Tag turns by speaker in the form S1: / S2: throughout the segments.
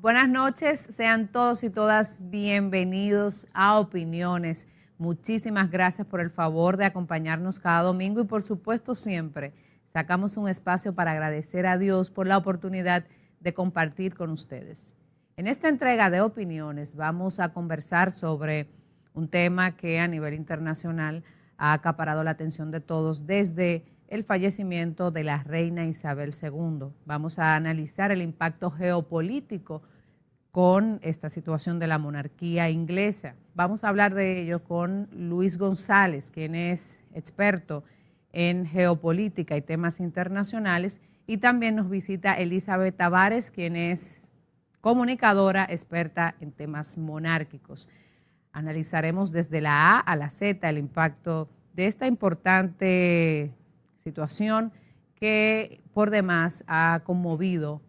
S1: Buenas noches, sean todos y todas bienvenidos a Opiniones. Muchísimas gracias por el favor de acompañarnos cada domingo y por supuesto siempre sacamos un espacio para agradecer a Dios por la oportunidad de compartir con ustedes. En esta entrega de Opiniones vamos a conversar sobre un tema que a nivel internacional ha acaparado la atención de todos desde el fallecimiento de la reina Isabel II. Vamos a analizar el impacto geopolítico con esta situación de la monarquía inglesa. Vamos a hablar de ello con Luis González, quien es experto en geopolítica y temas internacionales, y también nos visita Elizabeth Tavares, quien es comunicadora experta en temas monárquicos. Analizaremos desde la A a la Z el impacto de esta importante situación que por demás ha conmovido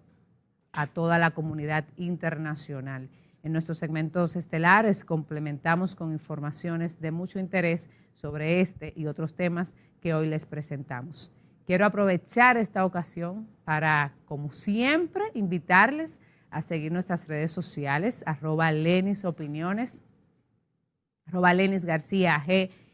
S1: a toda la comunidad internacional. En nuestros segmentos estelares complementamos con informaciones de mucho interés sobre este y otros temas que hoy les presentamos. Quiero aprovechar esta ocasión para, como siempre, invitarles a seguir nuestras redes sociales, @LenisOpiniones, @LenisGarcía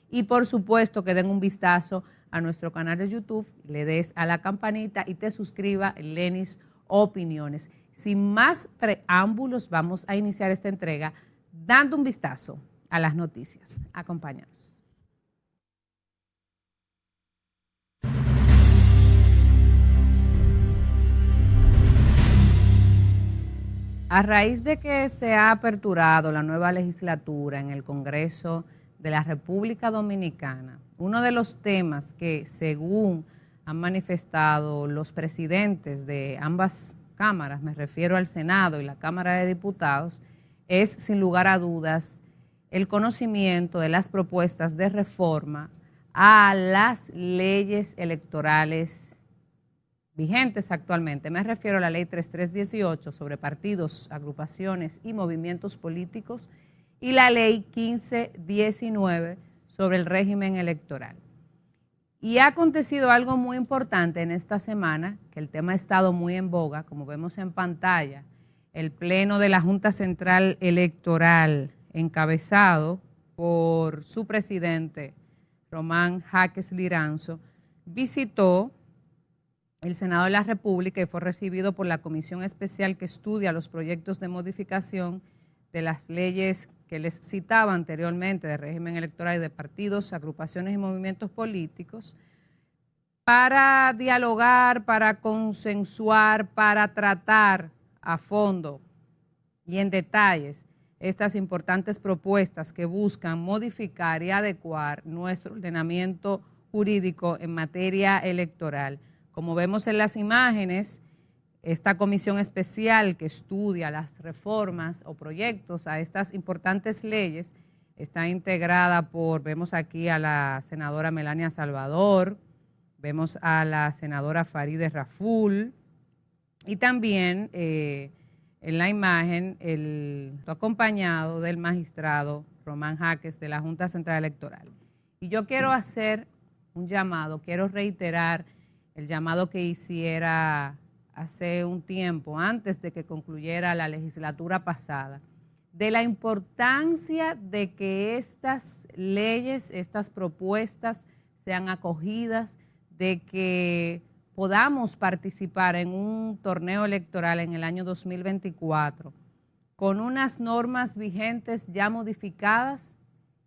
S1: y por supuesto que den un vistazo a nuestro canal de YouTube, le des a la campanita y te suscriba en Lenis Opiniones. Sin más preámbulos, vamos a iniciar esta entrega dando un vistazo a las noticias. Acompáñanos. A raíz de que se ha aperturado la nueva legislatura en el Congreso de la República Dominicana, uno de los temas que, según han manifestado los presidentes de ambas cámaras, me refiero al Senado y la Cámara de Diputados, es sin lugar a dudas el conocimiento de las propuestas de reforma a las leyes electorales vigentes actualmente. Me refiero a la Ley 3318 sobre partidos, agrupaciones y movimientos políticos y la Ley 1519 sobre el régimen electoral. Y ha acontecido algo muy importante en esta semana, que el tema ha estado muy en boga, como vemos en pantalla, el Pleno de la Junta Central Electoral, encabezado por su presidente, Román Jaques Liranzo, visitó el Senado de la República y fue recibido por la Comisión Especial que estudia los proyectos de modificación de las leyes que les citaba anteriormente de régimen electoral y de partidos, agrupaciones y movimientos políticos, para dialogar, para consensuar, para tratar a fondo y en detalles estas importantes propuestas que buscan modificar y adecuar nuestro ordenamiento jurídico en materia electoral. Como vemos en las imágenes, esta comisión especial que estudia las reformas o proyectos a estas importantes leyes está integrada por, vemos aquí a la senadora Melania Salvador, vemos a la senadora Farideh Raful y también en la imagen acompañado del magistrado Román Jaques de la Junta Central Electoral. Y yo quiero hacer un llamado, quiero reiterar el llamado que hiciera hace un tiempo, antes de que concluyera la legislatura pasada, de la importancia de que estas leyes, estas propuestas sean acogidas, de que podamos participar en un torneo electoral en el año 2024 con unas normas vigentes ya modificadas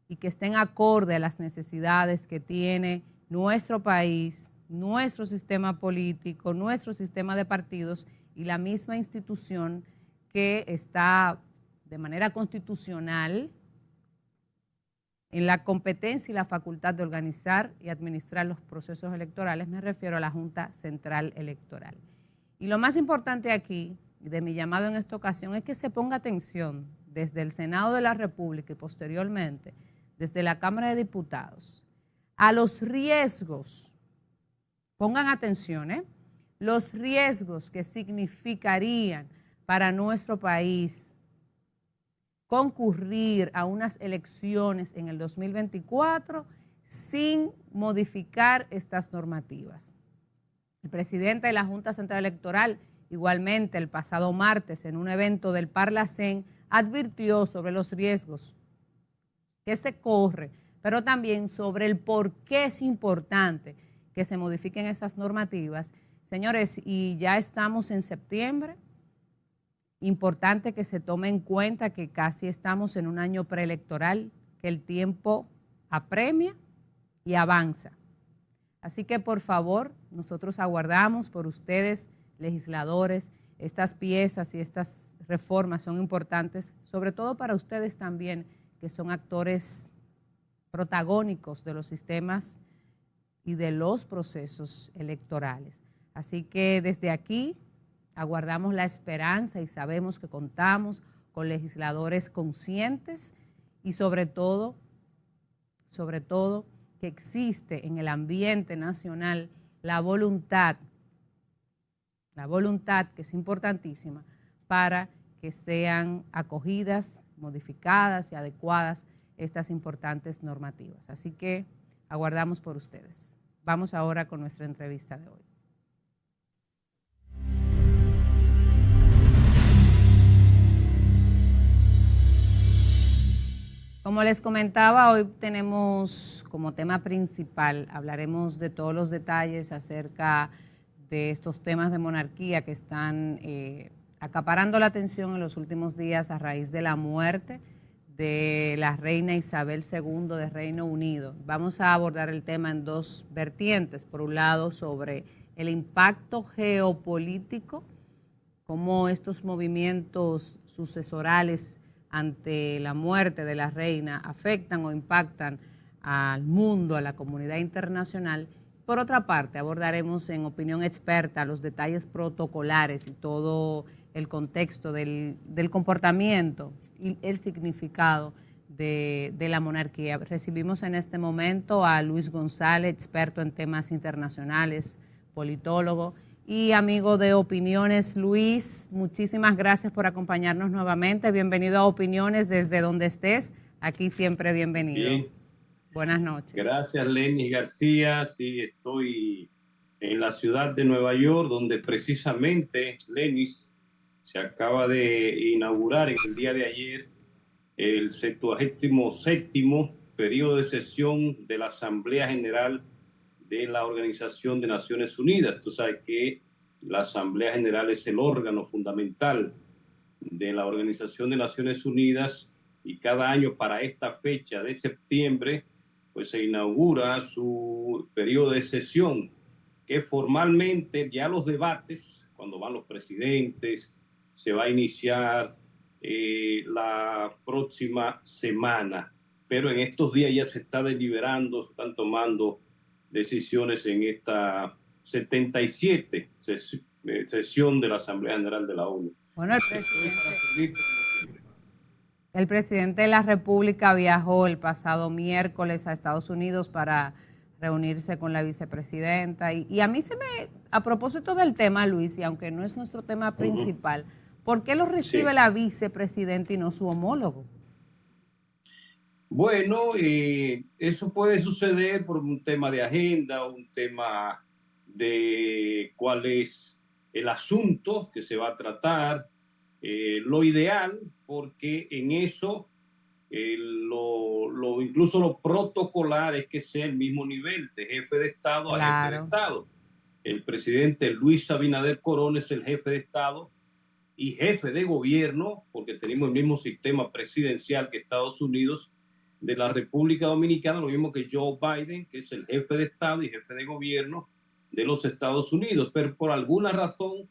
S1: y que estén acorde a las necesidades que tiene nuestro país, nuestro sistema político, nuestro sistema de partidos y la misma institución que está de manera constitucional en la competencia y la facultad de organizar y administrar los procesos electorales. Me refiero a la Junta Central Electoral. Y lo más importante aquí, de mi llamado en esta ocasión, es que se ponga atención desde el Senado de la República y posteriormente desde la Cámara de Diputados a los riesgos. Pongan atención, los riesgos que significarían para nuestro país concurrir a unas elecciones en el 2024 sin modificar estas normativas. El presidente de la Junta Central Electoral igualmente el pasado martes en un evento del Parlacén, advirtió sobre los riesgos que se corre, pero también sobre el por qué es importante que se modifiquen esas normativas. Señores, y ya estamos en septiembre, importante que se tome en cuenta que casi estamos en un año preelectoral, que el tiempo apremia y avanza. Así que, por favor, nosotros aguardamos por ustedes, legisladores. Estas piezas y estas reformas son importantes, sobre todo para ustedes también, que son actores protagónicos de los sistemas y de los procesos electorales. Así que desde aquí aguardamos la esperanza y sabemos que contamos con legisladores conscientes y sobre todo que existe en el ambiente nacional la voluntad que es importantísima para que sean acogidas, modificadas y adecuadas estas importantes normativas. Así que aguardamos por ustedes. Vamos ahora con nuestra entrevista de hoy. Como les comentaba, hoy tenemos como tema principal, hablaremos de todos los detalles acerca de estos temas de monarquía que están acaparando la atención en los últimos días a raíz de la muerte de la reina Isabel II de Reino Unido. Vamos a abordar el tema en dos vertientes. Por un lado, sobre el impacto geopolítico, cómo estos movimientos sucesorales ante la muerte de la reina afectan o impactan al mundo, a la comunidad internacional. Por otra parte, abordaremos en opinión experta los detalles protocolares y todo el contexto del comportamiento y el significado de la monarquía. Recibimos en este momento a Luis González, experto en temas internacionales, politólogo y amigo de Opiniones. Luis, muchísimas gracias por acompañarnos nuevamente. Bienvenido a Opiniones desde donde estés. Aquí siempre bienvenido.
S2: Bien.
S1: Buenas noches.
S2: Gracias, Lenny García. Sí, estoy en la ciudad de Nueva York, donde precisamente, Lenny, se acaba de inaugurar en el día de ayer el 77º periodo de sesión de la Asamblea General de la Organización de Naciones Unidas. Tú sabes que la Asamblea General es el órgano fundamental de la Organización de Naciones Unidas y cada año para esta fecha de septiembre pues se inaugura su periodo de sesión, que formalmente ya los debates, cuando van los presidentes, se va a iniciar la próxima semana, pero en estos días ya se está deliberando, se están tomando decisiones en esta 77 sesión de la Asamblea General de la ONU.
S1: Bueno, el presidente de la República viajó el pasado miércoles a Estados Unidos para reunirse con la vicepresidenta y a mí a propósito del tema, Luis, y aunque no es nuestro tema principal, ¿por qué lo recibe la vicepresidenta y no su homólogo?
S2: Bueno, eso puede suceder por un tema de agenda, un tema de cuál es el asunto que se va a tratar, lo ideal, porque en eso incluso lo protocolar es que sea el mismo nivel de jefe de Estado a jefe de Estado. El presidente Luis Abinader Corona es el jefe de Estado y jefe de gobierno, porque tenemos el mismo sistema presidencial que Estados Unidos, de la República Dominicana, lo mismo que Joe Biden, que es el jefe de Estado y jefe de gobierno de los Estados Unidos. Pero por alguna razón,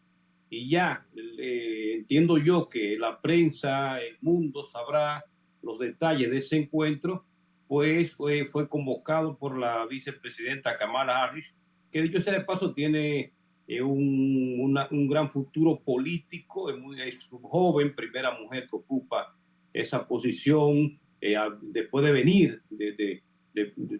S2: y ya entiendo yo que la prensa, el mundo sabrá los detalles de ese encuentro, pues fue convocado por la vicepresidenta Kamala Harris, que dicho sea de paso tiene un gran futuro político, es joven, primera mujer que ocupa esa posición, después de venir, de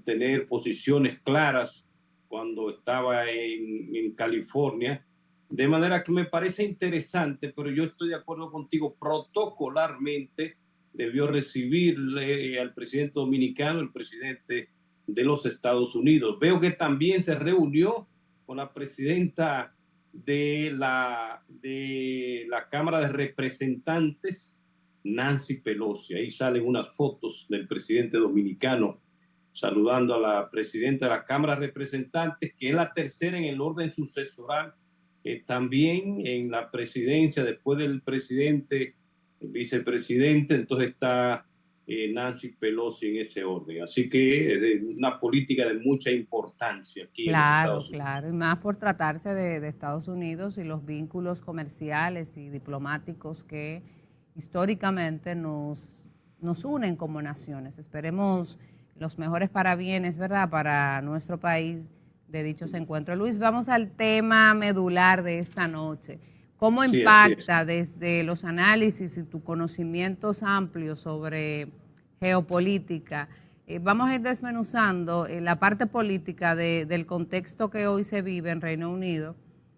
S2: tener posiciones claras cuando estaba en California. De manera que me parece interesante, pero yo estoy de acuerdo contigo, protocolarmente debió recibirle al presidente dominicano, el presidente de los Estados Unidos. Veo que también se reunió con la presidenta de la Cámara de Representantes, Nancy Pelosi. Ahí salen unas fotos del presidente dominicano saludando a la presidenta de la Cámara de Representantes, que es la tercera en el orden sucesoral, también en la presidencia, después del presidente, el vicepresidente, entonces está Nancy Pelosi en ese orden. Así que es una política de mucha importancia aquí en los Estados Unidos.
S1: Claro, y más por tratarse de Estados Unidos y los vínculos comerciales y diplomáticos que históricamente nos unen como naciones. Esperemos los mejores parabienes, ¿verdad?, para nuestro país de dichos encuentros. Luis, vamos al tema medular de esta noche. ¿Cómo impacta desde los análisis y tus conocimientos amplios sobre geopolítica? Vamos a ir desmenuzando la parte política del contexto que hoy se vive en Reino Unido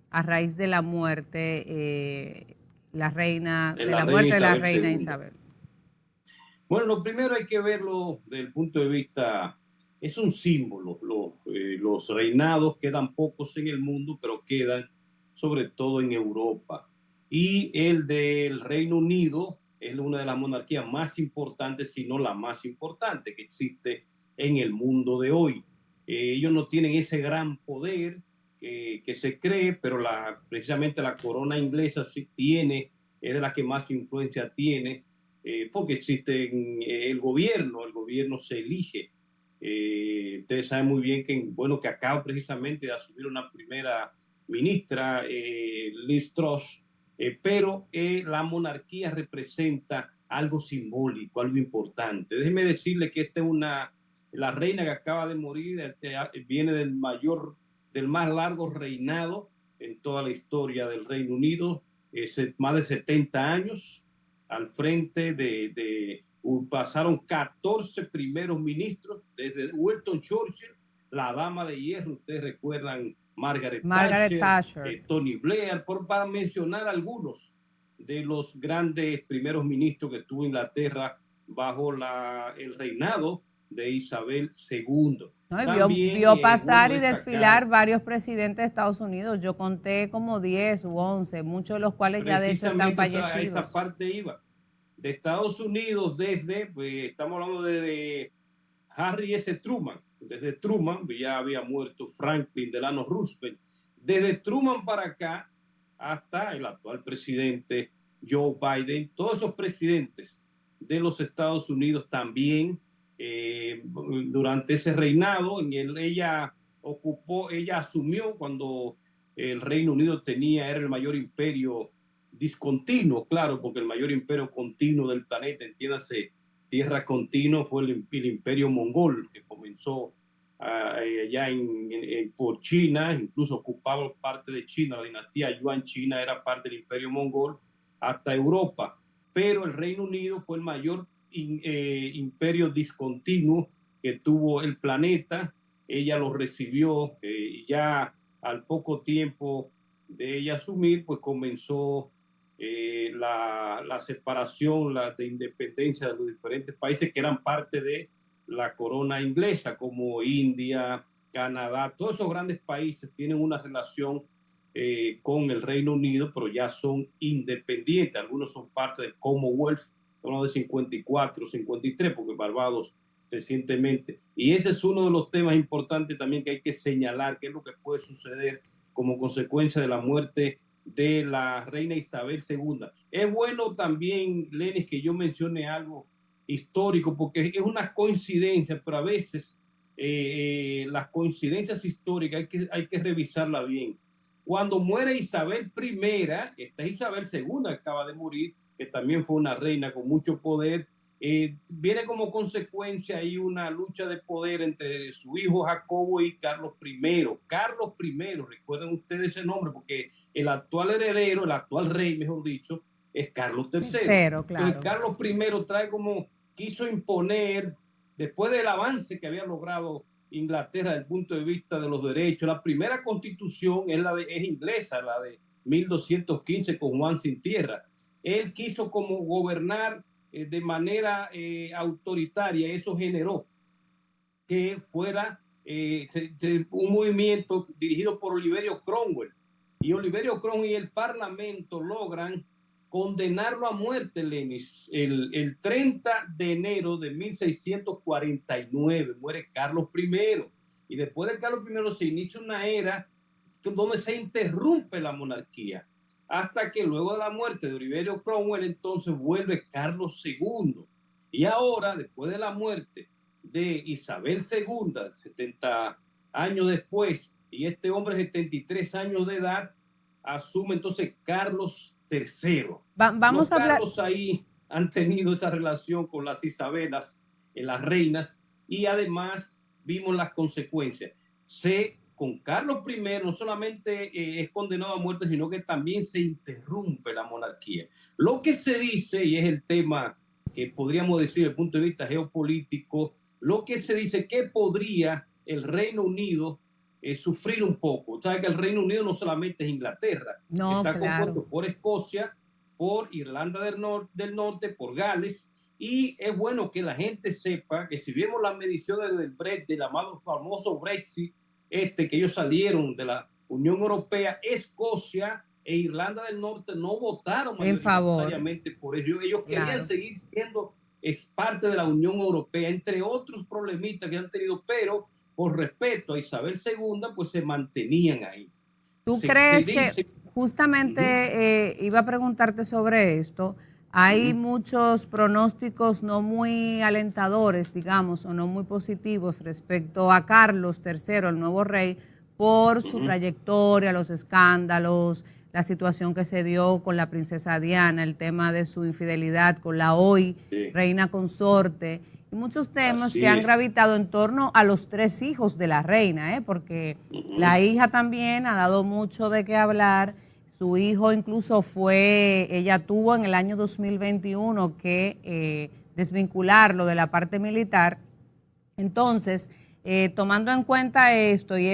S1: a raíz de la muerte, la muerte de la reina Isabel.
S2: Bueno, lo primero hay que verlo desde el punto de vista, es un símbolo. Los reinados quedan pocos en el mundo, pero quedan sobre todo en Europa. Y el del Reino Unido es una de las monarquías más importantes, si no la más importante que existe en el mundo de hoy. Ellos no tienen ese gran poder que se cree, pero precisamente la corona inglesa sí tiene, es de la que más influencia tiene, porque existe el gobierno se elige. Ustedes saben muy bien que acaba precisamente de asumir una primera ministra, Liz Truss, pero la monarquía representa algo simbólico, algo importante. Déjeme decirle que la reina que acaba de morir viene del más largo reinado en toda la historia del Reino Unido, más de 70 años al frente pasaron 14 primeros ministros, desde Winston Churchill, la dama de hierro, ustedes recuerdan Margaret Thatcher. Tony Blair, para mencionar algunos de los grandes primeros ministros que tuvo Inglaterra bajo el reinado de Isabel II.
S1: No, vio pasar y desfilar varios presidentes de Estados Unidos. Yo conté como 10 u 11, muchos de los cuales ya de hecho están fallecidos.
S2: A esa parte iba. De Estados Unidos estamos hablando de Harry S. Truman. Desde Truman, ya había muerto Franklin Delano Roosevelt. Desde Truman para acá hasta el actual presidente Joe Biden, todos esos presidentes de los Estados Unidos también durante ese reinado, ella asumió cuando el Reino Unido era el mayor imperio discontinuo, claro, porque el mayor imperio continuo del planeta, entiéndase, tierra continua, fue el imperio mongol, que comenzó allá por China, incluso ocupaba parte de China, la dinastía Yuan China era parte del imperio mongol, hasta Europa, pero el Reino Unido fue el mayor imperio discontinuo que tuvo el planeta. Ella lo recibió ya al poco tiempo de ella asumir, pues comenzó la separación, de independencia de los diferentes países que eran parte de la corona inglesa, como India, Canadá. Todos esos grandes países tienen una relación con el Reino Unido, pero ya son independientes. Algunos son parte del Commonwealth, uno de 54, 53, porque Barbados recientemente. Y ese es uno de los temas importantes también que hay que señalar, qué es lo que puede suceder como consecuencia de la muerte de la reina Isabel II. Es bueno también, Lenis, que yo mencione algo histórico, porque es una coincidencia, pero a veces las coincidencias históricas hay que revisarla bien. Cuando muere Isabel I, esta Isabel II acaba de morir, que también fue una reina con mucho poder, viene como consecuencia ahí una lucha de poder entre su hijo Jacobo y Carlos I. Carlos I, recuerden ustedes ese nombre, porque el actual heredero, el actual rey, mejor dicho, es Carlos III.
S1: Claro.
S2: Entonces, Carlos I quiso imponer, después del avance que había logrado Inglaterra desde el punto de vista de los derechos, la primera constitución es inglesa, la de 1215 con Juan Sin Tierra. Él quiso como gobernar de manera autoritaria. Eso generó que fuera un movimiento dirigido por Oliverio Cromwell, Y Oliverio Cromwell y el Parlamento logran condenarlo a muerte, Lenis. El 30 de enero de 1649 muere Carlos I. Y después de Carlos I se inicia una era donde se interrumpe la monarquía. Hasta que luego de la muerte de Oliverio Cromwell, entonces vuelve Carlos II. Y ahora, después de la muerte de Isabel II, 70 años después, y este hombre, 73 años de edad, asume entonces Carlos III.
S1: Vamos
S2: Los
S1: a hablar.
S2: Carlos ahí han tenido esa relación con las Isabelas, las reinas, y además vimos las consecuencias. Con Carlos I no solamente es condenado a muerte, sino que también se interrumpe la monarquía. Lo que se dice, y es el tema que podríamos decir desde el punto de vista geopolítico, lo que se dice que podría el Reino Unido sufrir un poco. O sea, que el Reino Unido no solamente es Inglaterra, está compuesto por Escocia, por Irlanda del Norte, por Gales, y es bueno que la gente sepa que si vemos las mediciones del Brexit, del famoso Brexit, que ellos salieron de la Unión Europea, Escocia e Irlanda del Norte no votaron mayoritariamente por ello. Ellos querían seguir siendo parte de la Unión Europea, entre otros problemitas que han tenido, pero por respeto a Isabel II, pues se mantenían ahí.
S1: ¿Tú crees que justamente iba a preguntarte sobre esto? Hay muchos pronósticos no muy alentadores, digamos, o no muy positivos respecto a Carlos III, el nuevo rey, por su trayectoria, los escándalos, la situación que se dio con la princesa Diana, el tema de su infidelidad con la hoy reina consorte, y muchos temas que han gravitado en torno a los 3 hijos de la reina, porque la hija también ha dado mucho de qué hablar. Su hijo incluso ella tuvo en el año 2021 que desvincularlo de la parte militar. Entonces, tomando en cuenta esto y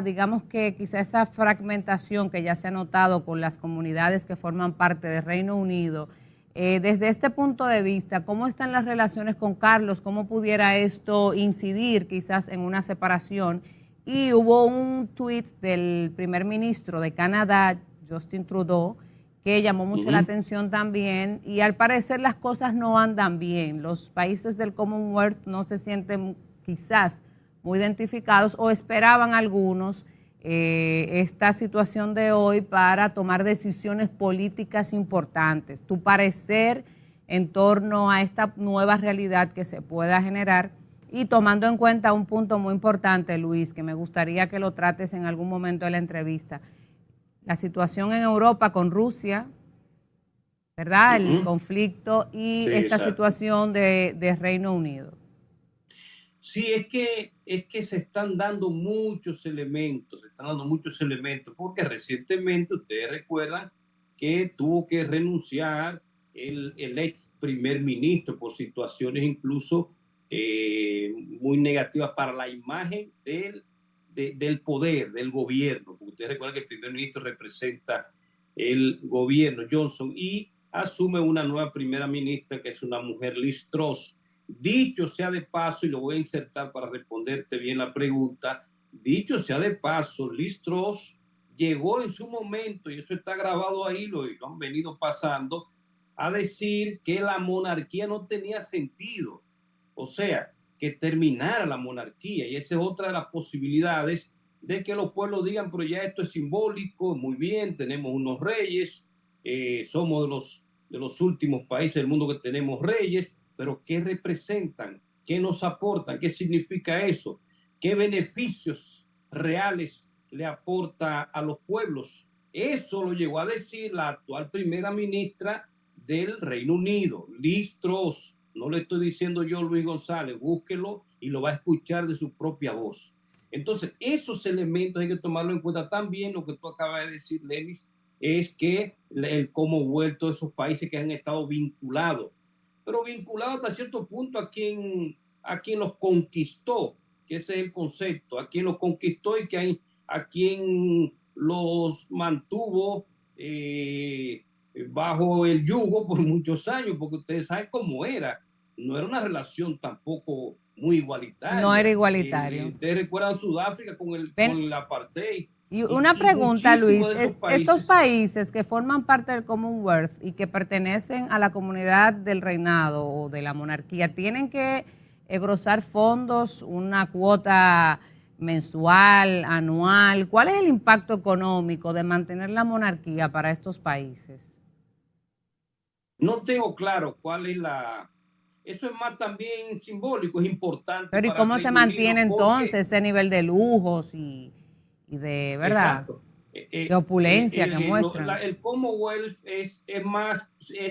S1: digamos que quizá esa fragmentación que ya se ha notado con las comunidades que forman parte del Reino Unido, desde este punto de vista, ¿cómo están las relaciones con Carlos? ¿Cómo pudiera esto incidir quizás en una separación? Y hubo un tuit del primer ministro de Canadá, Justin Trudeau, que llamó mucho la atención también, y al parecer las cosas no andan bien. Los países del Commonwealth no se sienten quizás muy identificados, o esperaban algunos esta situación de hoy para tomar decisiones políticas importantes. Tu parecer en torno a esta nueva realidad que se pueda generar, y tomando en cuenta un punto muy importante, Luis, que me gustaría que lo trates en algún momento de la entrevista, la situación en Europa con Rusia, ¿verdad? El conflicto y esta situación de Reino Unido.
S2: Sí, es que se están dando muchos elementos, porque recientemente ustedes recuerdan que tuvo que renunciar el ex primer ministro por situaciones incluso muy negativas para la imagen del poder, del gobierno, porque ustedes recuerdan que el primer ministro representa el gobierno, Johnson, y asume una nueva primera ministra que es una mujer, Liz Truss. Dicho sea de paso, y lo voy a insertar para responderte bien la pregunta, dicho sea de paso, Liz Truss llegó en su momento, y eso está grabado ahí, lo han venido pasando, a decir que la monarquía no tenía sentido, o sea, que terminara la monarquía, y esa es otra de las posibilidades de que los pueblos digan, pero ya esto es simbólico, muy bien, tenemos unos reyes, somos de los últimos países del mundo que tenemos reyes, pero ¿qué representan? ¿Qué nos aportan? ¿Qué significa eso? ¿Qué beneficios reales le aporta a los pueblos? Eso lo llegó a decir la actual primera ministra del Reino Unido, Liz Truss. No le estoy diciendo yo, Luis González, búsquelo y lo va a escuchar de su propia voz. Entonces, esos elementos hay que tomarlo en cuenta. También lo que tú acabas de decir, Lenis, es que el Commonwealth, todos esos países que han estado vinculados, pero vinculados hasta cierto punto a quien los conquistó, que ese es el concepto, a quien los conquistó y a quien los mantuvo bajo el yugo por muchos años, porque ustedes saben cómo era. No era una relación tampoco muy igualitaria.
S1: No era igualitario.
S2: Ustedes recuerdan Sudáfrica con el apartheid.
S1: Y una pregunta, Luis, estos países que forman parte del Commonwealth y que pertenecen a la comunidad del reinado o de la monarquía, ¿tienen que engrosar fondos, una cuota mensual, anual? ¿Cuál es el impacto económico de mantener la monarquía para estos países?
S2: No tengo claro cuál es la... Eso es más también simbólico, es importante.
S1: Pero ¿y cómo se mantiene entonces ese nivel de lujos y de, ¿verdad?
S2: Exacto.
S1: De opulencia que muestran?
S2: El Commonwealth es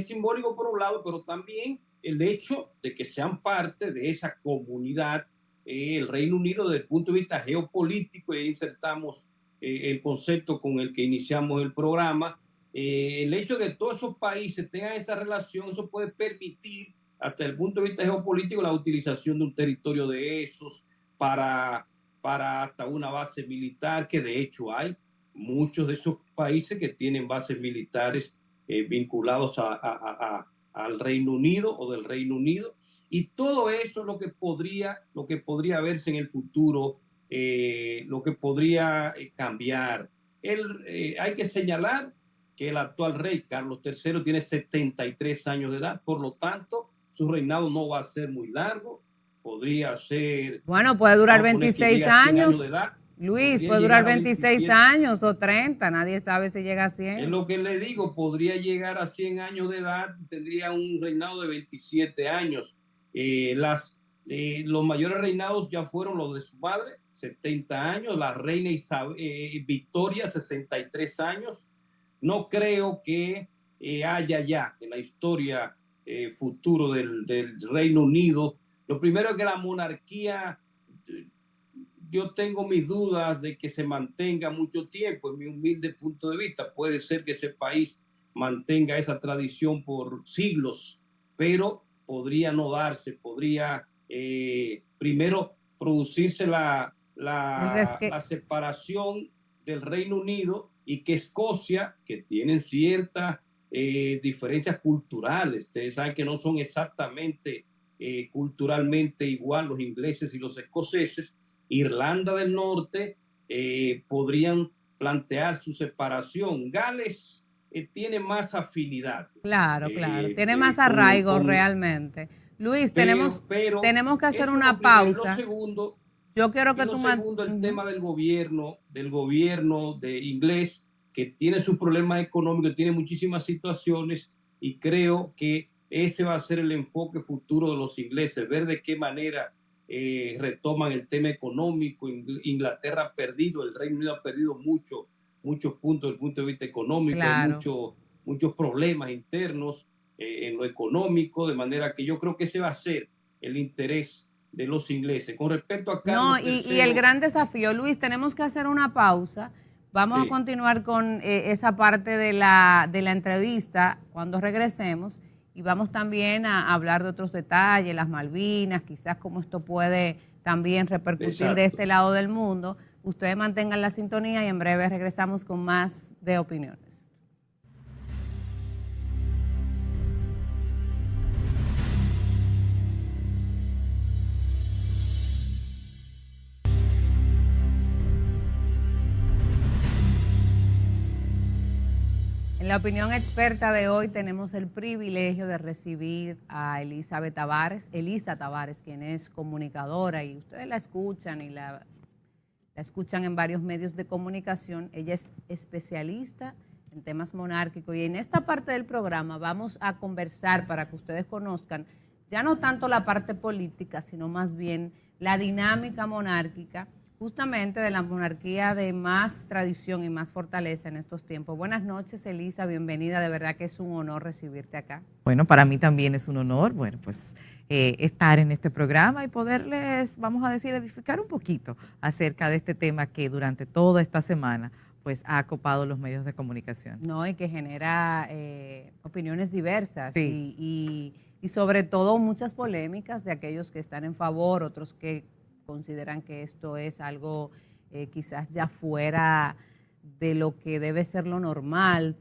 S2: simbólico por un lado, pero también el hecho de que sean parte de esa comunidad, el Reino Unido desde el punto de vista geopolítico, y insertamos el concepto con el que iniciamos el programa, el hecho de que todos esos países tengan esa relación, eso puede permitir, hasta el punto de vista geopolítico, la utilización de un territorio de esos para hasta una base militar, que de hecho hay muchos de esos países que tienen bases militares vinculados al Reino Unido o del Reino Unido, y todo eso es lo que podría verse en el futuro, lo que podría cambiar. Hay que señalar que el actual rey Carlos III tiene 73 años de edad, por lo tanto su reinado no va a ser muy largo, podría ser...
S1: Bueno, puede durar 26 años. Luis, puede durar 26 años o 30, nadie sabe si llega a 100.
S2: Es lo que le digo, podría llegar a 100 años de edad y tendría un reinado de 27 años. Los mayores reinados ya fueron los de su madre, 70 años, la reina Victoria, 63 años. No creo que haya ya en la historia futuro del Reino Unido. Lo primero es que la monarquía, yo tengo mis dudas de que se mantenga mucho tiempo, en mi humilde punto de vista. Puede ser que ese país mantenga esa tradición por siglos, pero podría no darse, podría primero producirse la separación del Reino Unido, y que Escocia, que tienen ciertas diferencias culturales, ustedes saben que no son exactamente culturalmente igual los ingleses y los escoceses, Irlanda del Norte, podrían plantear su separación. Gales tiene más afinidad.
S1: Claro, tiene más arraigo realmente. Luis, tenemos que hacer una pausa.
S2: Segundo,
S1: yo quiero que tú
S2: el tema del gobierno de inglés, que tiene sus problemas económicos, tiene muchísimas situaciones, y creo que ese va a ser el enfoque futuro de los ingleses, ver de qué manera retoman el tema económico. Inglaterra ha perdido, el Reino Unido ha perdido muchos puntos desde el punto de vista económico. Claro. Hay muchos problemas internos en lo económico, de manera que yo creo que ese va a ser el interés de los ingleses. Con respecto a Carlos III,
S1: y el gran desafío, Luis, tenemos que hacer una pausa. Vamos a continuar con esa parte de la entrevista cuando regresemos, y vamos también a hablar de otros detalles, las Malvinas, quizás cómo esto puede también repercutir de este lado del mundo. Ustedes mantengan la sintonía y en breve regresamos con más de opiniones. En la opinión experta de hoy tenemos el privilegio de recibir a Elisa Tavares, quien es comunicadora, y ustedes la escuchan y la escuchan en varios medios de comunicación. Ella es especialista en temas monárquicos, y en esta parte del programa vamos a conversar para que ustedes conozcan ya no tanto la parte política, sino más bien la dinámica monárquica, justamente de la monarquía de más tradición y más fortaleza en estos tiempos. Buenas noches, Elisa, bienvenida, de verdad que es un honor recibirte acá.
S3: Bueno, para mí también es un honor, bueno, pues estar en este programa y poderles, vamos a decir, edificar un poquito acerca de este tema que durante toda esta semana pues ha copado los medios de comunicación.
S1: No, y que genera opiniones diversas,
S3: sí.
S1: y sobre todo muchas polémicas de aquellos que están en favor, otros que consideran que esto es algo quizás ya fuera de lo que debe ser lo normal,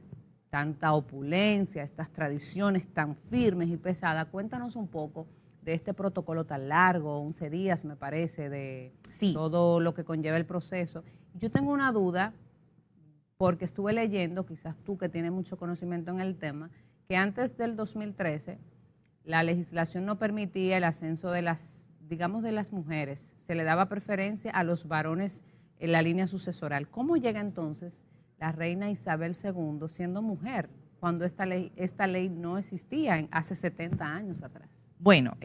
S1: tanta opulencia, estas tradiciones tan firmes y pesadas. Cuéntanos un poco de este protocolo tan largo, 11 días me parece, de todo lo que conlleva el proceso. Yo tengo una duda porque estuve leyendo, quizás tú que tienes mucho conocimiento en el tema, que antes del 2013 la legislación no permitía el ascenso de las, digamos, de las mujeres, se le daba preferencia a los varones en la línea sucesoral. ¿Cómo llega entonces la reina Isabel II siendo mujer cuando esta ley no existía hace 70 años atrás?
S3: Bueno,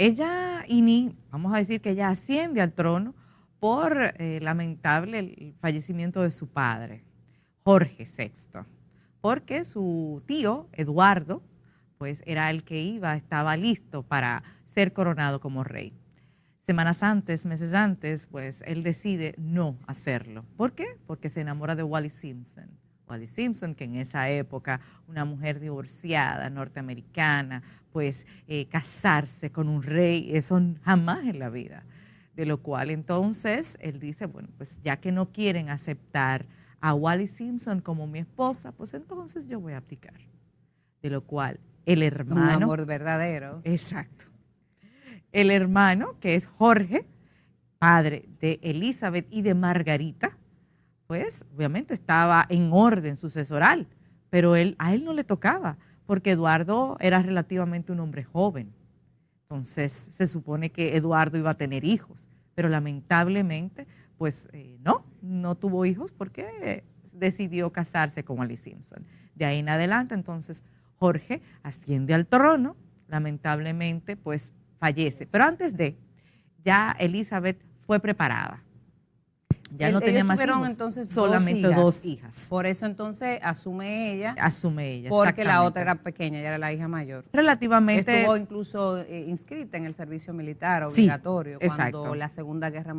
S3: vamos a decir que ella asciende al trono por lamentable el fallecimiento de su padre, Jorge VI, porque su tío, Eduardo, pues era el que estaba listo para ser coronado como rey. Semanas antes, meses antes, pues él decide no hacerlo. ¿Por qué? Porque se enamora de Wallis Simpson. Wallis Simpson, que en esa época, una mujer divorciada, norteamericana, pues casarse con un rey, eso jamás en la vida. De lo cual entonces él dice, bueno, pues ya que no quieren aceptar a Wallis Simpson como mi esposa, pues entonces yo voy a abdicar. De lo cual el hermano...
S1: Un amor verdadero.
S3: Exacto. El hermano, que es Jorge, padre de Elizabeth y de Margarita, pues obviamente estaba en orden sucesoral, pero a él no le tocaba, porque Eduardo era relativamente un hombre joven. Entonces se supone que Eduardo iba a tener hijos, pero lamentablemente pues no tuvo hijos porque decidió casarse con Wallis Simpson. De ahí en adelante entonces Jorge asciende al trono, lamentablemente pues fallece, pero antes ya Elizabeth fue preparada. Ya no tenía más hijos,
S1: entonces
S3: solamente dos hijas.
S1: Por eso entonces asume ella.
S3: Porque
S1: la otra era pequeña, ella era la hija mayor.
S3: Relativamente.
S1: Estuvo incluso inscrita en el servicio militar obligatorio cuando la Segunda Guerra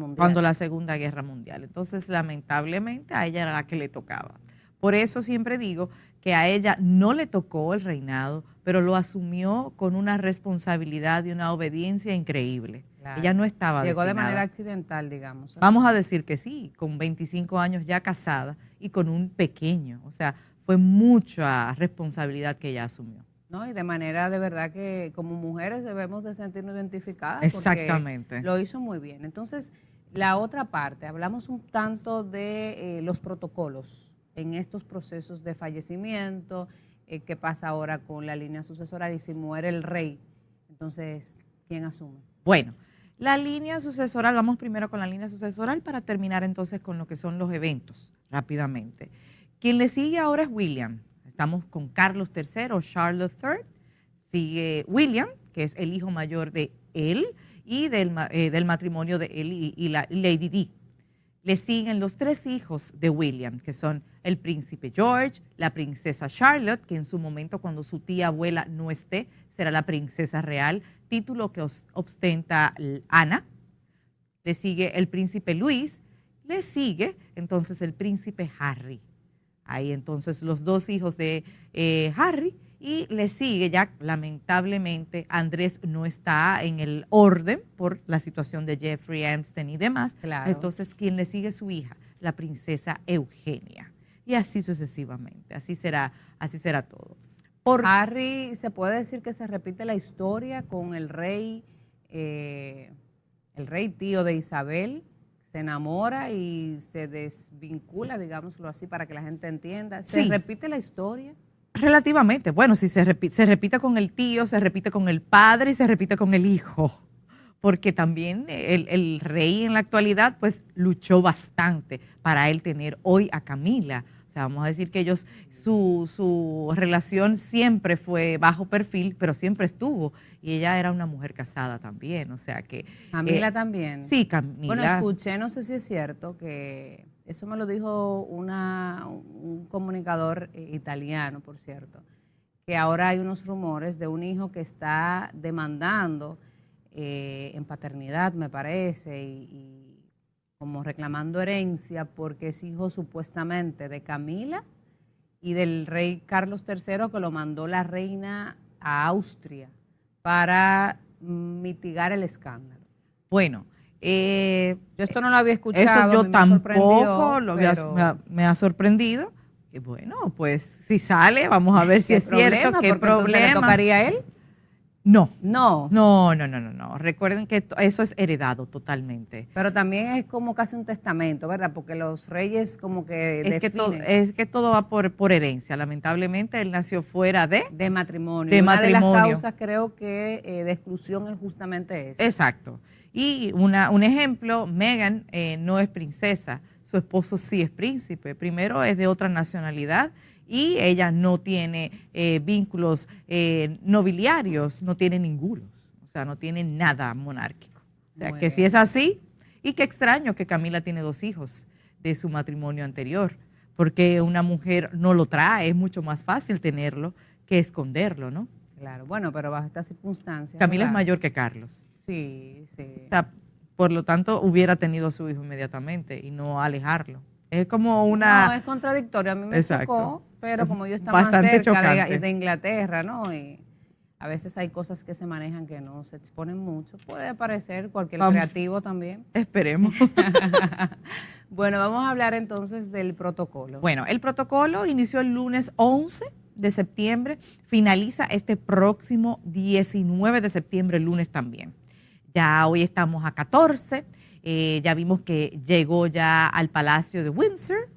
S1: Mundial.
S3: Entonces, lamentablemente, a ella era la que le tocaba. Por eso siempre digo que a ella no le tocó el reinado, pero lo asumió con una responsabilidad y una obediencia increíble. Claro. Ella no estaba
S1: Llegó
S3: destinada.
S1: De manera accidental, digamos.
S3: Vamos a decir que sí, con 25 años ya casada y con un pequeño. O sea, fue mucha responsabilidad que ella asumió.
S1: No, y de manera de verdad que como mujeres debemos de sentirnos identificadas.
S3: Exactamente.
S1: Porque lo hizo muy bien. Entonces, la otra parte, hablamos un tanto de los protocolos en estos procesos de fallecimiento, qué pasa ahora con la línea sucesoral y si muere el rey, entonces, ¿quién asume?
S3: Bueno, la línea sucesoral, vamos primero con la línea sucesoral para terminar entonces con lo que son los eventos rápidamente. Quien le sigue ahora es William. Estamos con Carlos III o Charles III. Sigue William, que es el hijo mayor de él y del matrimonio de él y la Lady Di. Le siguen los tres hijos de William, que son el príncipe George, la princesa Charlotte, que en su momento cuando su tía abuela no esté, será la princesa real, título que ostenta Ana. Le sigue el príncipe Luis, le sigue entonces el príncipe Harry. Ahí entonces los dos hijos de Harry y le sigue ya lamentablemente Andrés no está en el orden por la situación de Jeffrey Epstein y demás.
S1: Claro.
S3: Entonces quien le sigue es su hija, la princesa Eugenia. Y así sucesivamente, así será todo.
S1: Harry, ¿se puede decir que se repite la historia con el rey tío de Isabel? Se enamora y se desvincula, digámoslo así, para que la gente entienda. ¿Se repite la historia?
S3: Relativamente. Bueno, si se repite con el tío, se repite con el padre y se repite con el hijo. Porque también el rey en la actualidad pues luchó bastante para él tener hoy a Camila. O sea, vamos a decir que su relación siempre fue bajo perfil, pero siempre estuvo. Y ella era una mujer casada también, o sea que...
S1: Camila también.
S3: Sí, Camila.
S1: Bueno, escuché, no sé si es cierto, que eso me lo dijo un comunicador italiano, por cierto, que ahora hay unos rumores de un hijo que está demandando en paternidad, me parece, y como reclamando herencia porque es hijo supuestamente de Camila y del rey Carlos III, que lo mandó la reina a Austria para mitigar el escándalo.
S3: Bueno,
S1: yo esto no lo había escuchado.
S3: Eso yo tampoco me ha sorprendido. Y bueno, pues si sale, vamos a ver si es cierto. ¿Qué problema?
S1: ¿Le tocaría a él?
S3: No.
S1: No.
S3: No. Recuerden que eso es heredado totalmente.
S1: Pero también es como casi un testamento, ¿verdad? Porque los reyes como que definen.
S3: Es que todo va por herencia. Lamentablemente él nació fuera de
S1: matrimonio.
S3: De
S1: Una de las
S3: matrimonio.
S1: causas creo que de exclusión es justamente esa.
S3: Exacto. Y un ejemplo, Meghan no es princesa, su esposo sí es príncipe. Primero es de otra nacionalidad y ella no tiene vínculos nobiliarios, no tiene ninguno. O sea, no tiene nada monárquico. O sea, que si es así, y qué extraño que Camila tiene 2 hijos de su matrimonio anterior, porque una mujer no lo trae, es mucho más fácil tenerlo que esconderlo, ¿no?
S1: Claro, bueno, pero bajo estas circunstancias.
S3: Camila
S1: ¿verdad?
S3: es mayor que Carlos.
S1: Sí.
S3: O sea, por lo tanto, hubiera tenido a su hijo inmediatamente y no alejarlo. Es como una...
S1: No, es contradictorio. A mí me chocó, pero como yo estaba más
S3: Bastante
S1: cerca
S3: chocante.
S1: de Inglaterra, ¿no? Y a veces hay cosas que se manejan que no se exponen mucho. Puede aparecer cualquier creativo también.
S3: Esperemos.
S1: Bueno, vamos a hablar entonces del protocolo.
S3: Bueno, el protocolo inició el lunes 11 de septiembre, finaliza este próximo 19 de septiembre, el lunes también. Ya hoy estamos a 14, ya vimos que llegó ya al Palacio de Windsor,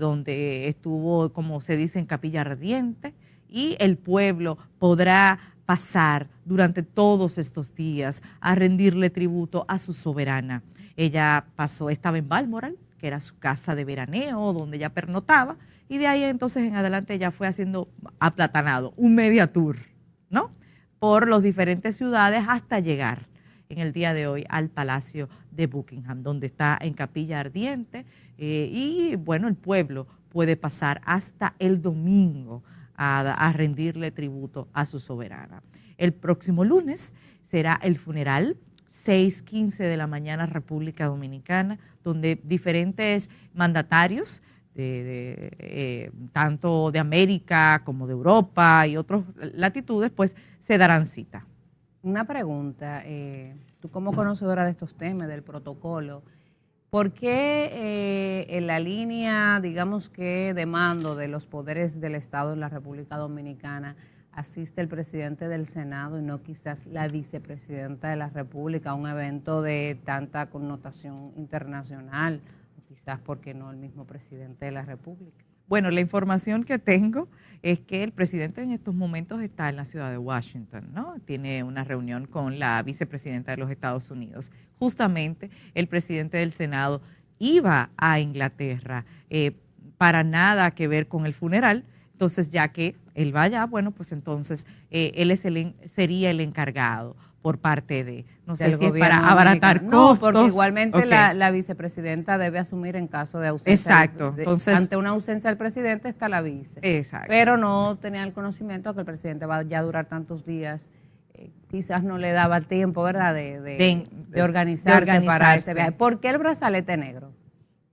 S3: donde estuvo, como se dice, en capilla ardiente, y el pueblo podrá pasar durante todos estos días a rendirle tributo a su soberana. Ella estaba en Balmoral, que era su casa de veraneo, donde ella pernotaba, y de ahí entonces en adelante ella fue haciendo aplatanado, un media tour, ¿no? Por las diferentes ciudades hasta llegar en el día de hoy al Palacio de Buckingham, donde está en capilla ardiente, y bueno, el pueblo puede pasar hasta el domingo a rendirle tributo a su soberana. El próximo lunes será el funeral, 6:15 de la mañana, República Dominicana, donde diferentes mandatarios, tanto de América como de Europa y otras latitudes, pues se darán cita.
S1: Una pregunta, tú como conocedora de estos temas, del protocolo, ¿por qué en la línea, digamos que de mando de los poderes del Estado en la República Dominicana asiste el presidente del Senado y no quizás la vicepresidenta de la República a un evento de tanta connotación internacional? O quizás, ¿por qué no el mismo presidente de la República?
S3: Bueno, la información que tengo es que el presidente en estos momentos está en la ciudad de Washington, ¿no? Tiene una reunión con la vicepresidenta de los Estados Unidos. Justamente el presidente del Senado iba a Inglaterra para nada que ver con el funeral. Entonces, ya que él va allá, bueno, pues entonces él sería el encargado por parte de, no sé si es para abaratar costos.
S1: No, porque igualmente la vicepresidenta debe asumir en caso de ausencia.
S3: Exacto. Entonces,
S1: ante una ausencia del presidente está la vice.
S3: Exacto.
S1: Pero no tenía el conocimiento de que el presidente va ya a durar tantos días. Quizás no le daba tiempo, ¿verdad?, de organizarse para ese viaje. ¿Por qué el brazalete negro?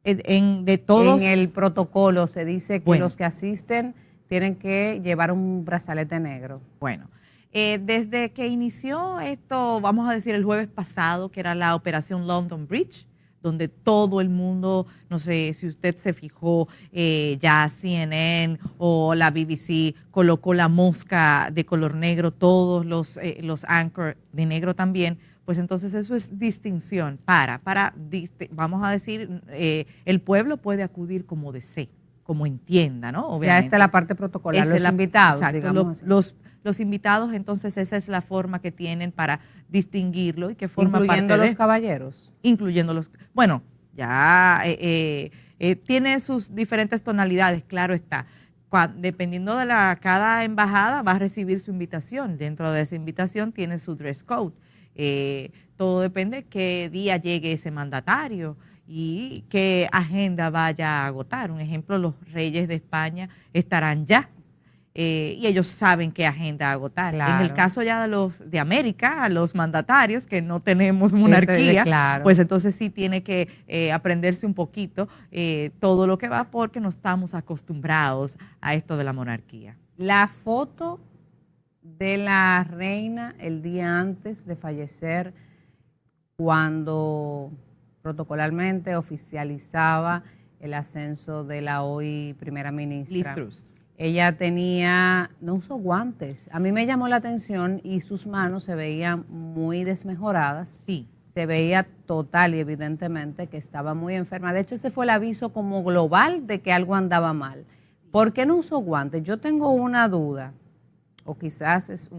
S3: De todos.
S1: En el protocolo se dice que los que asisten tienen que llevar un brazalete negro.
S3: Bueno, desde que inició esto, vamos a decir el jueves pasado, que era la operación London Bridge, donde todo el mundo, no sé si usted se fijó, ya CNN o la BBC colocó la mosca de color negro, todos los anchor de negro también, pues entonces eso es distinción vamos a decir, el pueblo puede acudir como desee, como entienda, ¿no? Obviamente.
S1: Ya está la parte protocolar, los invitados,
S3: exacto,
S1: digamos
S3: así. Los invitados, entonces esa es la forma que tienen para distinguirlo y que forma parte de...
S1: Incluyendo los caballeros.
S3: Incluyendo los... Bueno, ya tiene sus diferentes tonalidades, claro está. Dependiendo de cada embajada va a recibir su invitación. Dentro de esa invitación tiene su dress code. Todo depende qué día llegue ese mandatario y qué agenda vaya a agotar. Un ejemplo, los reyes de España estarán ya y ellos saben qué agenda agotar. Claro. En el caso ya de los de América, los mandatarios, que no tenemos monarquía, claro, pues entonces sí tiene que aprenderse un poquito todo lo que va, porque no estamos acostumbrados a esto de la monarquía.
S1: La foto de la reina el día antes de fallecer, cuando protocolarmente oficializaba el ascenso de la hoy primera ministra.
S3: Liz Truss.
S1: ella no usó guantes. A mí me llamó la atención y sus manos se veían muy desmejoradas.
S3: Sí.
S1: Se veía total y evidentemente que estaba muy enferma. De hecho, ese fue el aviso como global de que algo andaba mal. ¿Por qué no usó guantes? Yo tengo una duda, o quizás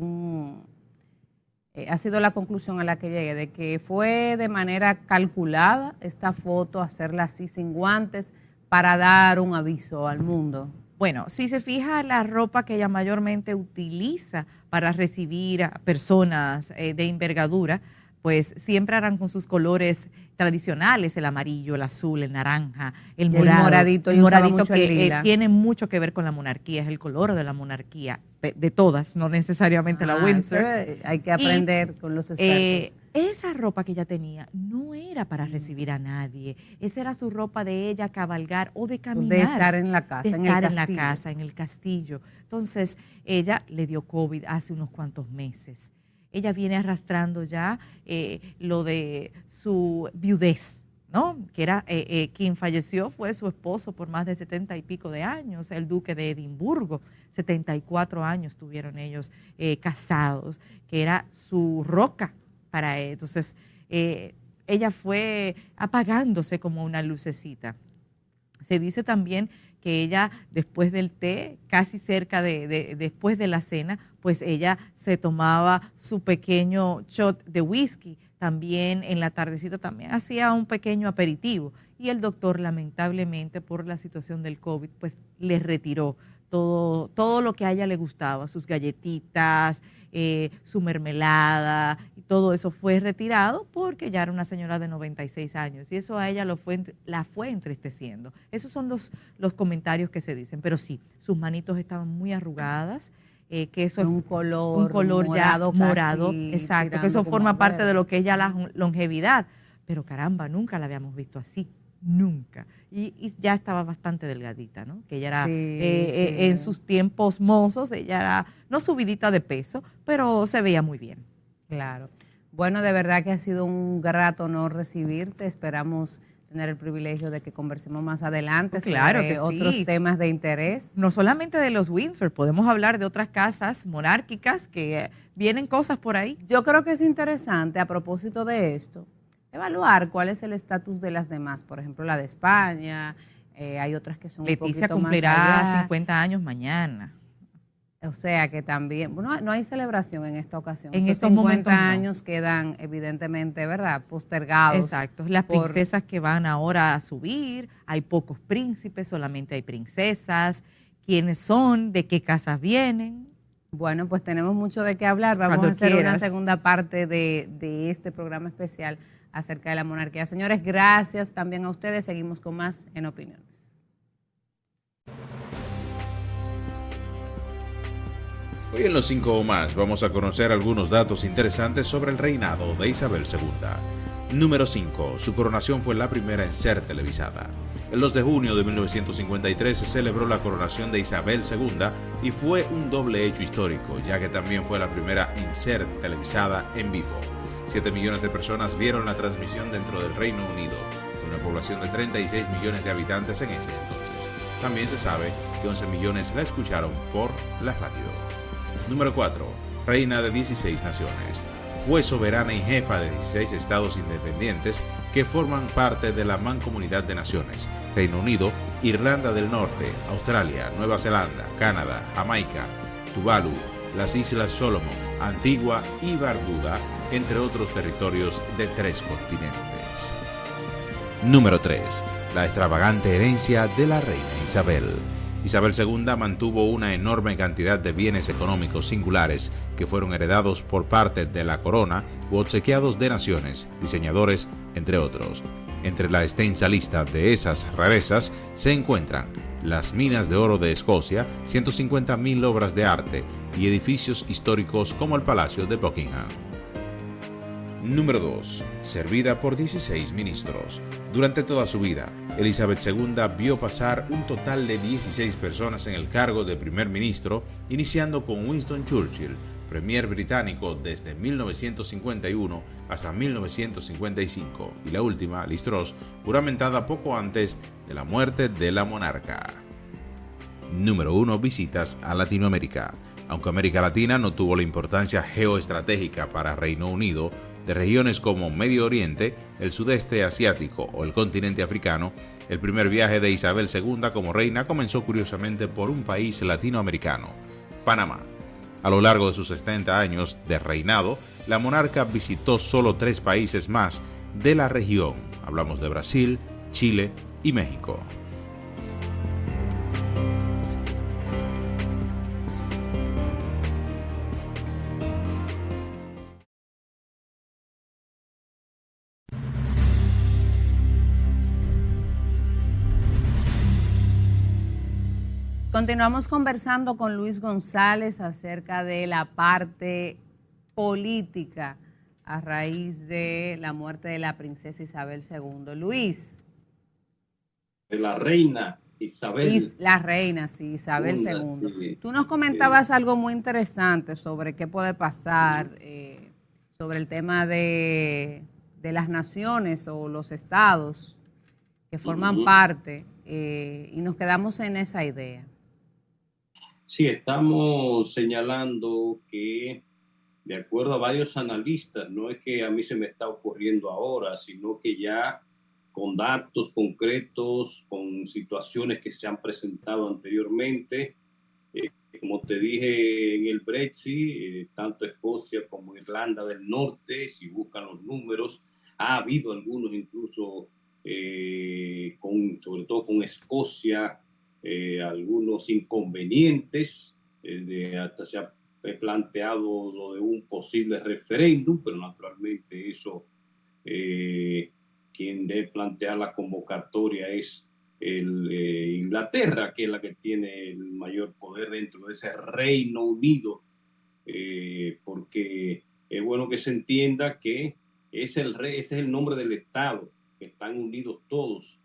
S1: ha sido la conclusión a la que llegué, de que fue de manera calculada esta foto, hacerla así sin guantes para dar un aviso al mundo.
S3: Bueno, si se fija la ropa que ella mayormente utiliza para recibir a personas de envergadura, pues siempre harán con sus colores tradicionales, el amarillo, el azul, el naranja, el morado.
S1: El moradito
S3: que tiene mucho que ver con la monarquía, es el color de la monarquía, de todas, no necesariamente la Windsor.
S1: Hay que aprender con los expertos.
S3: Esa ropa que ella tenía no era para recibir a nadie, esa era su ropa de ella cabalgar o de caminar.
S1: De estar en la casa,
S3: en el castillo. Entonces, ella le dio COVID hace unos cuantos meses. Ella viene arrastrando ya lo de su viudez, ¿no? Que era quien falleció fue su esposo por más de 70 y pico de años, el duque de Edimburgo. 74 años tuvieron ellos casados, que era su roca para él. Entonces, ella fue apagándose como una lucecita. Se dice también que ella, después del té, casi cerca después de la cena, pues ella se tomaba su pequeño shot de whisky. También en la tardecita también hacía un pequeño aperitivo. Y el doctor, lamentablemente, por la situación del COVID, pues le retiró todo lo que a ella le gustaba, sus galletitas, su mermelada, y todo eso fue retirado porque ya era una señora de 96 años y eso a ella la fue entristeciendo. Esos son los comentarios que se dicen, pero sí, sus manitos estaban muy arrugadas, que eso es un color morado, exacto, que eso forma parte de lo que es ya la longevidad, pero caramba, nunca la habíamos visto así. Nunca. Y ya estaba bastante delgadita, ¿no? Que ella era, en sus tiempos mozos, ella era no subidita de peso, pero se veía muy bien.
S1: Claro. Bueno, de verdad que ha sido un grato honor recibirte. Esperamos tener el privilegio de que conversemos más adelante sobre otros temas de interés.
S3: No solamente de los Windsor, podemos hablar de otras casas monárquicas que vienen cosas por ahí.
S1: Yo creo que es interesante, a propósito de esto, evaluar cuál es el estatus de las demás, por ejemplo la de España, hay otras que son
S3: Leticia
S1: un poquito
S3: cumplirá
S1: más allá.
S3: 50 años mañana.
S1: O sea que también, bueno, no hay celebración en esta ocasión.
S3: En
S1: esos
S3: estos
S1: 50
S3: momentos
S1: años quedan evidentemente, ¿verdad?, postergados.
S3: Exacto, las princesas que van ahora a subir, hay pocos príncipes, solamente hay princesas, quiénes son, de qué casas vienen.
S1: Bueno, pues tenemos mucho de qué hablar, vamos a hacer una segunda parte de este programa especial acerca de la monarquía. Señores, gracias también a ustedes. Seguimos con más en Opiniones.
S4: Hoy en Los 5 o Más vamos a conocer algunos datos interesantes sobre el reinado de Isabel II. Número 5. Su coronación fue la primera en ser televisada. El 2 de junio de 1953 se celebró la coronación de Isabel II y fue un doble hecho histórico, ya que también fue la primera en ser televisada en vivo. 7 millones de personas vieron la transmisión dentro del Reino Unido, de una población de 36 millones de habitantes en ese entonces. También se sabe que 11 millones la escucharon por la radio. Número 4. Reina de 16 naciones. Fue soberana y jefa de 16 estados independientes que forman parte de la Mancomunidad de Naciones: Reino Unido, Irlanda del Norte, Australia, Nueva Zelanda, Canadá, Jamaica, Tuvalu, las Islas Solomon, Antigua y Barbuda, entre otros territorios de 3 continentes. Número 3. La extravagante herencia de la reina Isabel. Isabel II mantuvo una enorme cantidad de bienes económicos singulares que fueron heredados por parte de la corona u obsequiados de naciones, diseñadores, entre otros. Entre la extensa lista de esas rarezas se encuentran las minas de oro de Escocia, 150.000 obras de arte y edificios históricos como el Palacio de Buckingham. Número 2. Servida por 16 ministros. Durante toda su vida, Elizabeth II vio pasar un total de 16 personas en el cargo de primer ministro, iniciando con Winston Churchill, premier británico desde 1951 hasta 1955, y la última, Liz Truss, juramentada poco antes de la muerte de la monarca. Número 1. Visitas a Latinoamérica. Aunque América Latina no tuvo la importancia geoestratégica para Reino Unido, de regiones como Medio Oriente, el sudeste asiático o el continente africano, el primer viaje de Isabel II como reina comenzó curiosamente por un país latinoamericano, Panamá. A lo largo de sus 70 años de reinado, la monarca visitó solo 3 países más de la región. Hablamos de Brasil, Chile y México.
S1: Continuamos conversando con Luis González acerca de la parte política a raíz de la muerte de la princesa Isabel II. Luis.
S2: De la reina Isabel.
S1: La reina, sí, Isabel II. Sí. Tú nos comentabas algo muy interesante sobre qué puede pasar, sobre el tema de las naciones o los estados que forman parte, y nos quedamos en esa idea.
S2: Sí, estamos señalando que, de acuerdo a varios analistas, no es que a mí se me está ocurriendo ahora, sino que ya con datos concretos, con situaciones que se han presentado anteriormente, como te dije en el Brexit, tanto Escocia como Irlanda del Norte, si buscan los números, ha habido algunos incluso, sobre todo con Escocia, algunos inconvenientes, hasta se ha planteado lo de un posible referéndum, pero naturalmente eso, quien debe plantear la convocatoria es Inglaterra, que es la que tiene el mayor poder dentro de ese Reino Unido, porque es bueno que se entienda que ese es el nombre del Estado, que están unidos todos.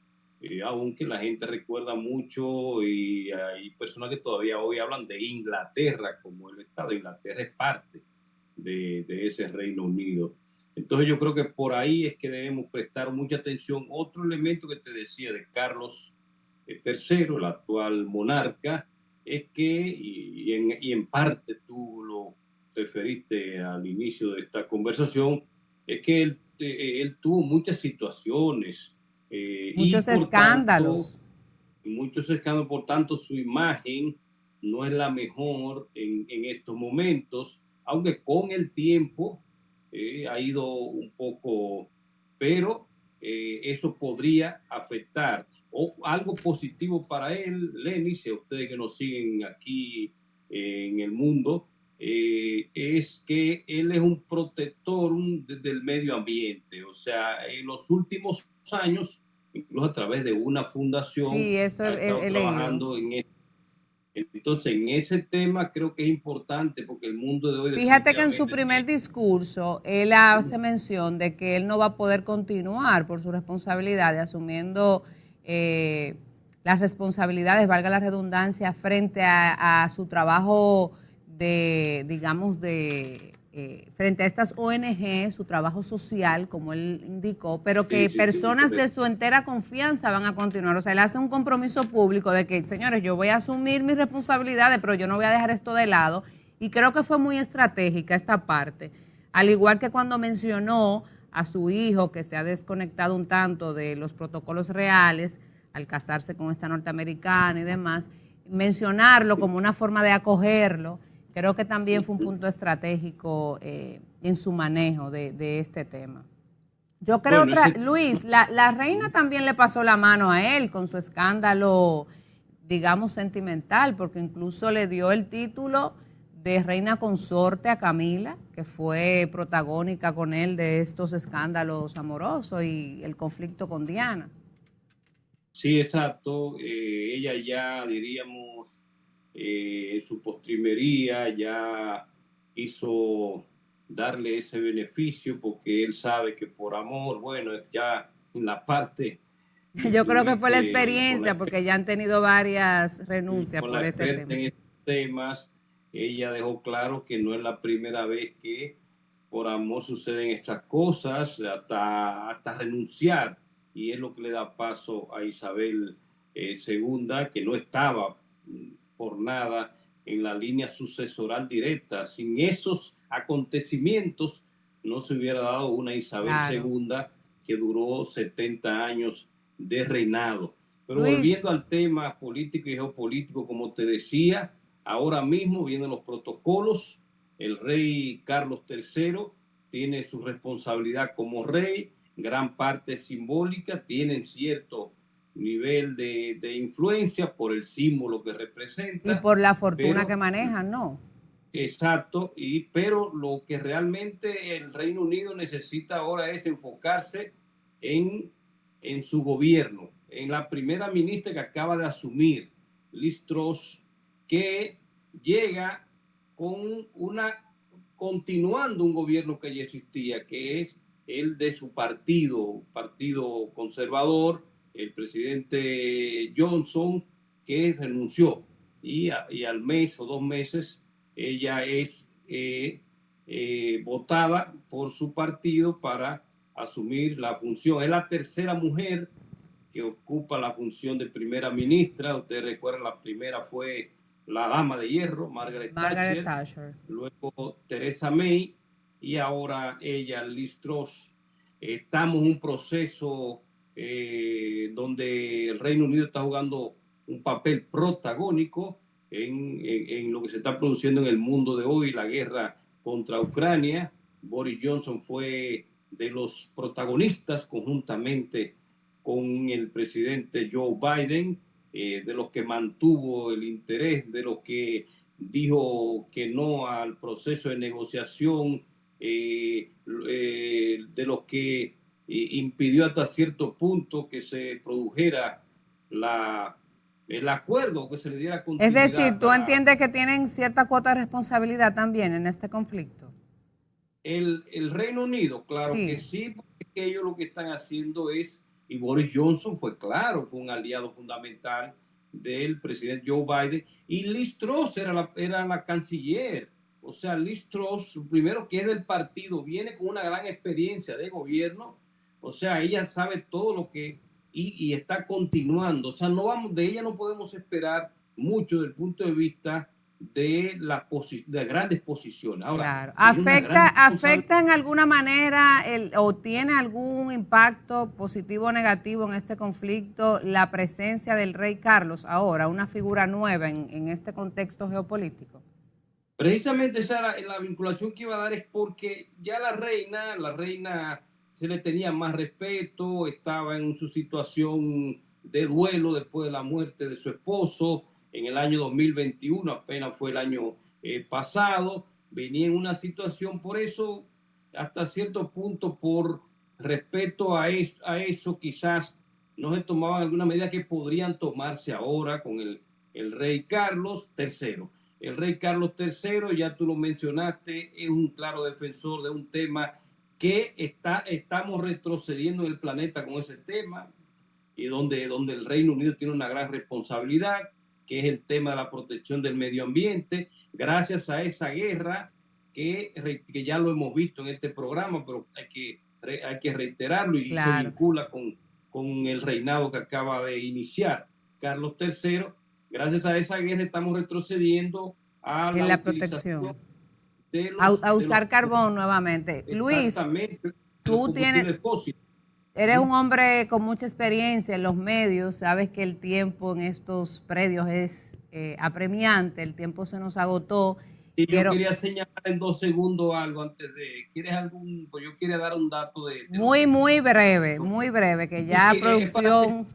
S2: Aunque la gente recuerda mucho y hay personas que todavía hoy hablan de Inglaterra como el Estado. Inglaterra es parte de ese Reino Unido. Entonces yo creo que por ahí es que debemos prestar mucha atención. Otro elemento que te decía de Carlos III, el actual monarca, es que, y en parte tú lo referiste al inicio de esta conversación, es que él tuvo muchas situaciones,
S1: muchos escándalos.
S2: Muchos escándalos, por tanto su imagen no es la mejor en estos momentos, aunque con el tiempo ha ido un poco, pero eso podría afectar. O algo positivo para él, Lenny, si a ustedes que nos siguen aquí en el mundo, es que él es un protector del medio ambiente. O sea, en los últimos años, incluso a través de una fundación,
S1: sí, eso
S2: ha estado trabajando en esto. Entonces, en ese tema creo que es importante porque el mundo de hoy...
S1: Fíjate que en su primer discurso él hace mención de que él no va a poder continuar por su responsabilidad de asumiendo las responsabilidades, valga la redundancia, frente a su trabajo frente a estas ONG, su trabajo social, como él indicó, pero que personas de su entera confianza van a continuar. O sea, él hace un compromiso público de que, señores, yo voy a asumir mis responsabilidades, pero yo no voy a dejar esto de lado. Y creo que fue muy estratégica esta parte. Al igual que cuando mencionó a su hijo, que se ha desconectado un tanto de los protocolos reales al casarse con esta norteamericana y demás, mencionarlo como una forma de acogerlo. Creo que también fue un punto estratégico en su manejo de este tema. Yo creo, Luis, la reina también le pasó la mano a él con su escándalo, digamos, sentimental, porque incluso le dio el título de reina consorte a Camila, que fue protagónica con él de estos escándalos amorosos y el conflicto con Diana.
S2: Sí, exacto. Ella ya, diríamos, en su postrimería ya hizo darle ese beneficio porque él sabe que por amor, bueno, ya en la parte...
S1: Yo creo que fue la experiencia porque ya han tenido varias renuncias por este tema.
S2: En estos temas, ella dejó claro que no es la primera vez que por amor suceden estas cosas, hasta renunciar, y es lo que le da paso a Isabel II, que no estaba por nada en la línea sucesoral directa. Sin esos acontecimientos no se hubiera dado una Isabel II que duró 70 años de reinado. Pero
S1: Luis,
S2: volviendo al tema político y geopolítico, como te decía, ahora mismo vienen los protocolos. El rey Carlos III tiene su responsabilidad como rey, gran parte simbólica, tienen cierto nivel de influencia por el símbolo que representa.
S1: Y por la fortuna que manejan, ¿no?
S2: Exacto, pero lo que realmente el Reino Unido necesita ahora es enfocarse en su gobierno, en la primera ministra que acaba de asumir, Liz Truss, que llega con continuando un gobierno que ya existía, que es el de su partido conservador, el presidente Johnson, que renunció, y al mes o 2 meses ella es votada por su partido para asumir la función. Es la tercera mujer que ocupa la función de primera ministra. Ustedes recuerdan, la primera fue la dama de hierro, Margaret Thatcher, luego Theresa May y ahora ella, Liz Truss. Estamos en un proceso donde el Reino Unido está jugando un papel protagónico en lo que se está produciendo en el mundo de hoy, la guerra contra Ucrania. Boris Johnson fue de los protagonistas conjuntamente con el presidente Joe Biden, de los que mantuvo el interés, de los que dijo que no al proceso de negociación, de los que impidió hasta cierto punto que se produjera el acuerdo, que se le diera continuidad.
S1: Es decir, ¿tú entiendes que tienen cierta cuota de responsabilidad también en este conflicto?
S2: El Reino Unido, claro que sí, porque ellos lo que están haciendo es, y Boris Johnson fue claro, fue un aliado fundamental del presidente Joe Biden, y Liz Truss era la canciller. O sea, Liz Truss, primero que es del partido, viene con una gran experiencia de gobierno, o sea, ella sabe todo lo que, y está continuando. O sea, de ella no podemos esperar mucho desde el punto de vista de grandes posiciones. Ahora,
S1: claro. ¿Afecta en alguna manera o tiene algún impacto positivo o negativo en este conflicto la presencia del rey Carlos ahora, una figura nueva en este contexto geopolítico?
S2: Precisamente esa la vinculación que iba a dar, es porque ya la reina se le tenía más respeto, estaba en su situación de duelo después de la muerte de su esposo en el año 2021, apenas fue el año pasado, venía en una situación, por eso, hasta cierto punto, por respeto a eso, quizás no se tomaban alguna medida que podrían tomarse ahora con el rey Carlos III. El rey Carlos III, ya tú lo mencionaste, es un claro defensor de un tema que estamos retrocediendo en el planeta con ese tema, y donde el Reino Unido tiene una gran responsabilidad, que es el tema de la protección del medio ambiente, gracias a esa guerra que ya lo hemos visto en este programa, pero hay que reiterarlo, y se vincula con el reinado que acaba de iniciar Carlos III. Gracias a esa guerra estamos retrocediendo a la
S1: protección. A usar carbón nuevamente. Luis, tú eres un hombre con mucha experiencia en los medios, sabes que el tiempo en estos predios es apremiante, el tiempo se nos agotó.
S2: Y yo quería señalar en 2 segundos algo antes de... Pues yo quería dar un dato de
S1: muy breve, que ya producción...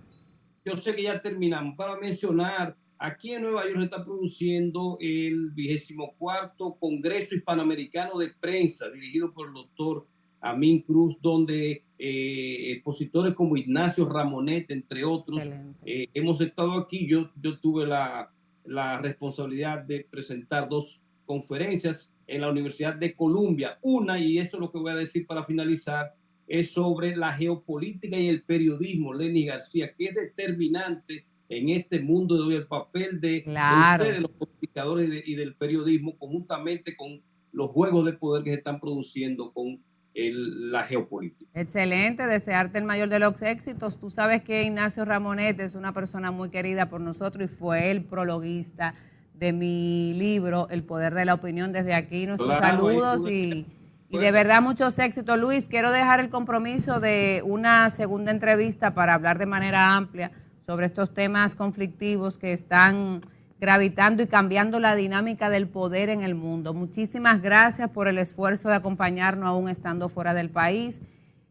S2: Yo sé que ya terminamos. Para mencionar, aquí en Nueva York se está produciendo el 24º Congreso Hispanoamericano de Prensa, dirigido por el doctor Amin Cruz, donde expositores como Ignacio Ramonet, entre otros, hemos estado aquí. Yo tuve la responsabilidad de presentar 2 conferencias en la Universidad de Columbia. Una, y eso es lo que voy a decir para finalizar, es sobre la geopolítica y el periodismo, Lenny García, que es determinante en este mundo de hoy, el papel de ustedes, los comunicadores y del periodismo, conjuntamente con los juegos de poder que se están produciendo con la geopolítica.
S1: Excelente, desearte el mayor de los éxitos. Tú sabes que Ignacio Ramonet es una persona muy querida por nosotros y fue el prologuista de mi libro, El Poder de la Opinión. Desde aquí nuestros
S2: Claro,
S1: saludos y de verdad muchos éxitos. Luis, quiero dejar el compromiso de una segunda entrevista para hablar de manera amplia sobre estos temas conflictivos que están gravitando y cambiando la dinámica del poder en el mundo. Muchísimas gracias por el esfuerzo de acompañarnos aún estando fuera del país.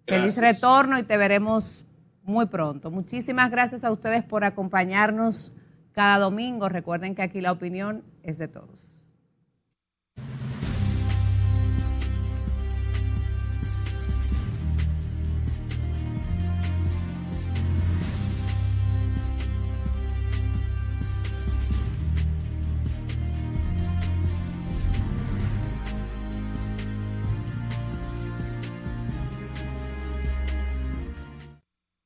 S1: Gracias. Feliz retorno y te veremos muy pronto. Muchísimas gracias a ustedes por acompañarnos cada domingo. Recuerden que aquí la opinión es de todos.